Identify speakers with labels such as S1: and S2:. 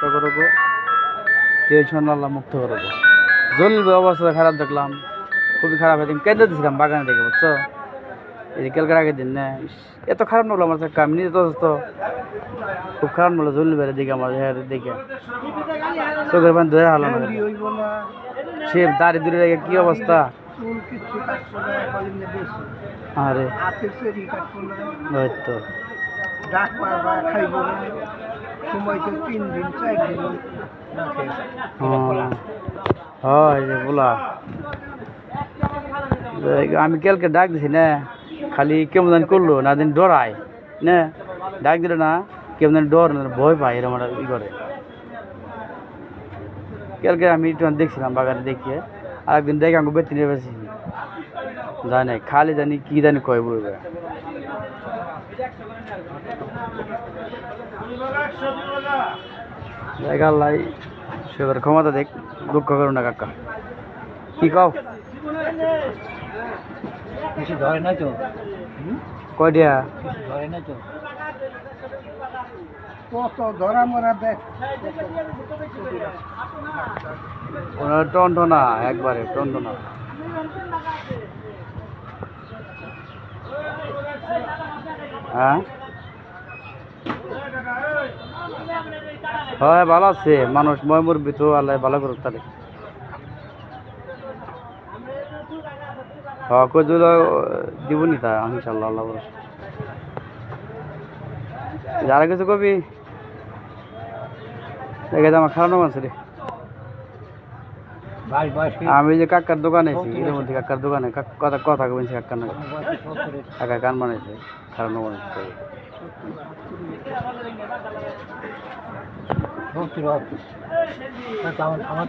S1: মুক্ত করবো, টেনশন আল্লাহ মুক্ত করবো। জলবে অবস্থা খারাপ দেখলাম, খুবই খারাপ। একদিন কেঁদে দিয়েছিলাম বাগানে দেখে, বুঝছো? এই কালকের আগের দিন না, এত খারাপ লাগলো আমার কাছে, আমি নিজে তো খুব খারাপ লাগলো। জলবে দিকে আমার দেখে চোখের পানি ধরে হালো না, সে দাঁড়িয়ে দূরে রেখে কি অবস্থা। আরে হয়তো হয় যে বলা, আমি কালকে ডাক দিছি না, খালি কেমন জানি করলো না, দিন ডরায় না, ডাক দিল না কেমন জানি ডর ভয় পাই এরকম ই করে। কালকে আমি একটু দেখছিলাম বাগানে দেখিয়ে, আর একদিন দেখে আমাকে বেতন বেশি জানে, খালি জানি কি জানি কয় বলবে। লাই সেবার ক্ষমতা দেখ, দুঃখ করো না কাকা, কি কও?
S2: কিছু ধরে না তো,
S1: কয়টা
S2: ধরে না তো, কত ধরা মরা দেখ,
S1: টন্টনা একবারে টন্টনা। হ্যাঁ হয় ভালো আছে মানুষ, মই মুরবি তো আল্লাহ ভালো করুক তাহলে। হ্যাঁ কই দিল দিবনি তা ইনশাল্লাহ, আল্লাহ বলে। যারা কিছু কবি দেখে আমার খারাপ আছে রে। আমি যে কাকার দোকানে আছি, এর মধ্যে কাকার দোকানে কথা কথা বলছি, কাকার না কাকা গান বানাইছে, খারাপ বানাইছে।
S2: আমার